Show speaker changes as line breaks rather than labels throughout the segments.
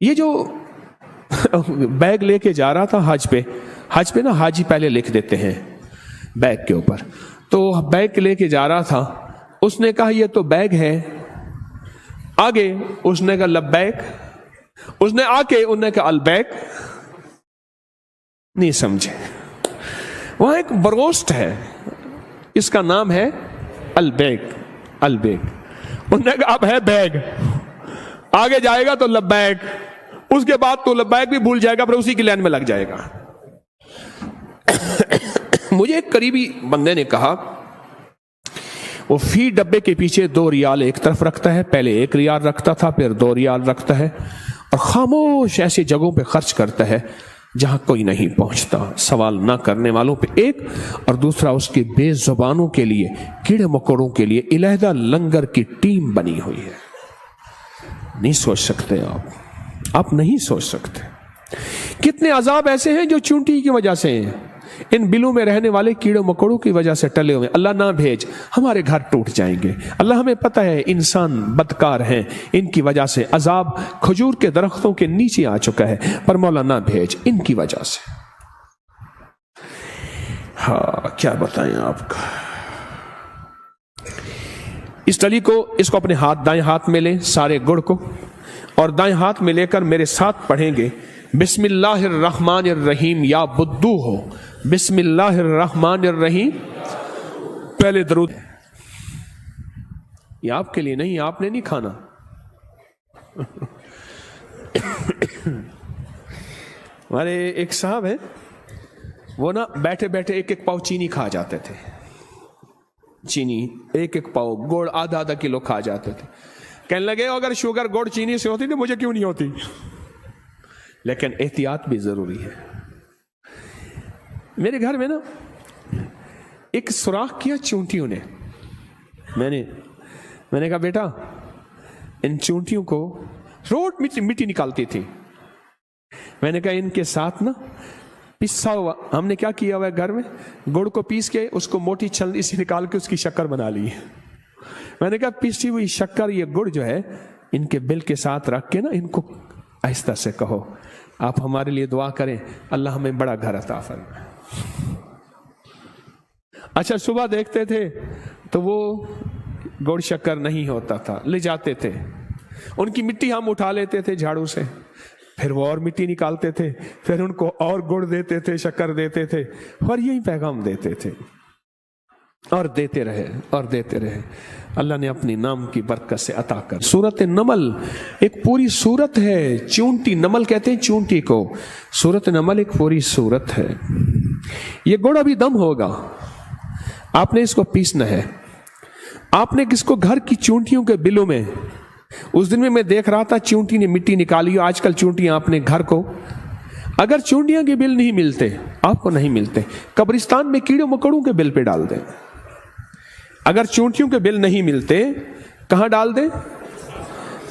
یہ جو بیگ لے کے جا رہا تھا حج پہ نا حاجی پہلے لکھ دیتے ہیں بیگ کے اوپر، تو بیگ لے کے جا رہا تھا، اس نے کہا یہ تو بیگ ہے، آگے اس نے کہا لبیک، اس نے آ کے انہوں نے کہا البیک، نہیں سمجھے۔ وہاں ایک بروسٹ ہے، اس کا نام ہے البیک، انہوں نے کہا اب ہے بیگ، آگے جائے گا تو لبیک، اس کے بعد تو لبیک بھی بھول جائے گا، پھر اسی کی لائن میں لگ جائے گا۔ مجھے ایک قریبی بندے نے کہا وہ فی ڈبے کے پیچھے 2 ریال ایک طرف رکھتا ہے، پہلے 1 ریال رکھتا تھا، پھر 2 ریال رکھتا ہے، اور خاموش ایسی جگہوں پہ خرچ کرتا ہے جہاں کوئی نہیں پہنچتا، سوال نہ کرنے والوں پہ ایک، اور دوسرا اس کے بے زبانوں کے لیے، کیڑے مکوڑوں کے لیے علیحدہ لنگر کی ٹیم بنی ہوئی ہے۔ نہیں سوچ سکتے آپ نہیں سوچ سکتے کتنے عذاب ایسے ہیں جو چونٹی کی وجہ سے ہیں، ان بلوں میں رہنے والے کیڑے مکوڑوں کی وجہ سے ٹلے ہوئے۔ اللہ نہ بھیج، ہمارے گھر ٹوٹ جائیں گے، اللہ ہمیں پتہ ہے انسان بدکار ہیں، ان کی وجہ سے عذاب کھجور کے درختوں کے نیچے آ چکا ہے، پر مولا نہ بھیج ان کی وجہ سے۔ ہاں کیا بتائیں آپ کا۔ اس ڈلی کو، اس کو اپنے دائیں ہاتھ میں لیں، سارے گڑ کو، اور دائیں ہاتھ میں لے کر میرے ساتھ پڑھیں گے بسم اللہ الرحمن الرحیم، یا بدو ہو بسم اللہ الرحمن الرحیم۔ پہلے درود، یہ آپ کے لیے نہیں، آپ نے نہیں کھانا۔ ہمارے ایک صاحب ہیں، وہ نا بیٹھے بیٹھے 1 پاؤ چینی کھا جاتے تھے، چینی 1 پاؤ، گڑ آدھا کلو کھا جاتے تھے۔ کہنے لگے اگر شوگر گڑ چینی سے ہوتی تو مجھے کیوں نہیں ہوتی؟ لیکن احتیاط بھی ضروری ہے۔ میرے گھر میں نا ایک سوراخ کیا چونٹیوں نے، میں نے کہا بیٹا ان چونٹیوں کو روز مٹی نکالتی تھی، میں نے کہا ان کے ساتھ نا پسا ہوا، ہم نے کیا کیا ہوا ہے گھر میں، گڑ کو پیس کے اس کو موٹی چھلنی سے نکال کے اس کی شکر بنا لی ہے۔ میں نے کہا پیسی ہوئی شکر، یہ گڑ جو ہے ان کے بل کے ساتھ رکھ کے نا ان کو آہستہ سے کہو آپ ہمارے لیے دعا کریں اللہ ہمیں بڑا گھر عطا فرمائے۔ اچھا صبح دیکھتے تھے تو وہ گڑ شکر نہیں ہوتا تھا، لے جاتے تھے، ان کی مٹی ہم اٹھا لیتے تھے جھاڑو سے، پھر وہ اور مٹی نکالتے تھے، پھر ان کو اور گڑ دیتے تھے، شکر دیتے تھے، اور یہی پیغام دیتے تھے، اور دیتے رہے۔ اللہ نے اپنی نام کی برکت سے عطا کر۔ سورۃ نمل ایک پوری سورت ہے، چونٹی نمل کہتے ہیں چونٹی کو، سورۃ نمل ایک پوری سورت ہے۔ یہ گڑ ابھی دم ہوگا، آپ نے اس کو پیسنا ہے، آپ نے کس کو گھر کی چونٹیوں کے بلوں میں، اس دن میں دیکھ رہا تھا چونٹی نے مٹی نکالی، آج کل چونٹیاں آپ نے گھر کو، اگر چونٹیاں کے بل نہیں ملتے، آپ کو نہیں ملتے، قبرستان میں کیڑے مکوڑوں کے بل پہ ڈال دیں۔ اگر چونٹیوں کے بل نہیں ملتے کہاں ڈال دیں؟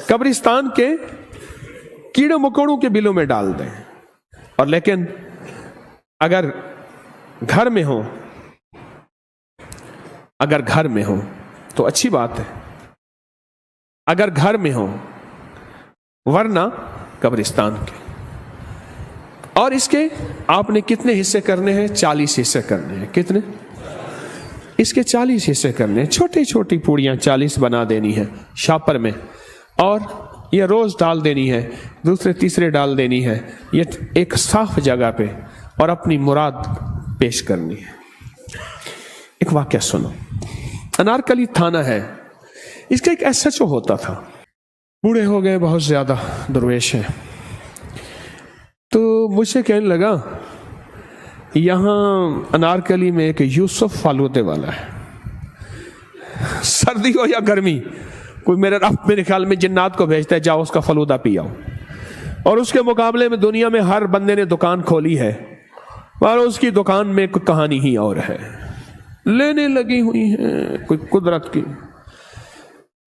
قبرستان کے کیڑے مکوڑوں کے بلوں میں ڈال دیں۔ اور لیکن اگر گھر میں ہو تو اچھی بات ہے، اگر گھر میں ہو، ورنہ قبرستان کے۔ اور اس کے آپ نے کتنے حصے کرنے ہیں؟ 40 حصے کرنے ہیں۔ کتنے؟ اس کے 40 حصے کرنے ہیں، چھوٹی چھوٹی پوڑیاں 40 بنا دینی ہے شاپر میں، اور یہ روز ڈال دینی ہے، دوسرے تیسرے ڈال دینی ہے، یہ ایک صاف جگہ پہ، اور اپنی مراد پیش کرنی ہے۔ ایک واقعہ سنو، انارکلی تھانہ ہے، اس کا ایک ایس ایچ او ہوتا تھا، بوڑھے ہو گئے بہت زیادہ، درویش ہے، تو مجھ سے کہنے لگا یہاں انارکلی میں ایک یوسف فالودے والا ہے، سردی ہو یا گرمی، کوئی میرے رب میرے خیال میں جنات کو بھیجتا ہے جاؤ اس کا فلودہ پی آؤ، اور اس کے مقابلے میں دنیا میں ہر بندے نے دکان کھولی ہے، اور اس کی دکان میں کوئی کہانی ہی اور ہے، لینے لگی ہوئی ہیں کوئی قدرت کی۔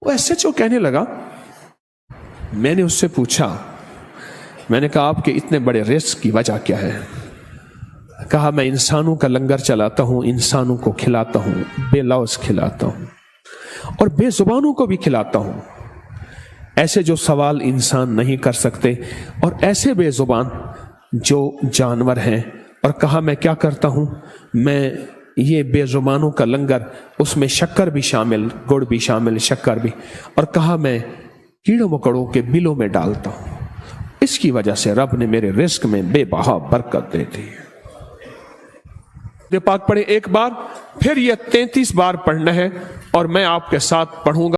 وہ ایس ایچ او کہنے لگا، میں نے اس سے پوچھا، میں نے کہا آپ کے اتنے بڑے رزق کی وجہ کیا ہے؟ کہا میں انسانوں کا لنگر چلاتا ہوں، انسانوں کو کھلاتا ہوں، بے لوث کھلاتا ہوں، اور بے زبانوں کو بھی کھلاتا ہوں۔ ایسے جو سوال انسان نہیں کر سکتے، اور ایسے بے زبان جو جانور ہیں۔ اور کہا میں کیا کرتا ہوں، میں یہ بے زبانوں کا لنگر، اس میں شکر بھی شامل، گڑ بھی شامل، شکر بھی، اور کہا میں کیڑوں مکڑوں کے بلوں میں ڈالتا ہوں۔ اس کی وجہ سے رب نے میرے رزق میں بے بہا برکت دے دی۔ پاک پڑھیں ایک بار، پھر یہ 33 بار پڑھنا ہے، اور میں آپ کے ساتھ پڑھوں گا۔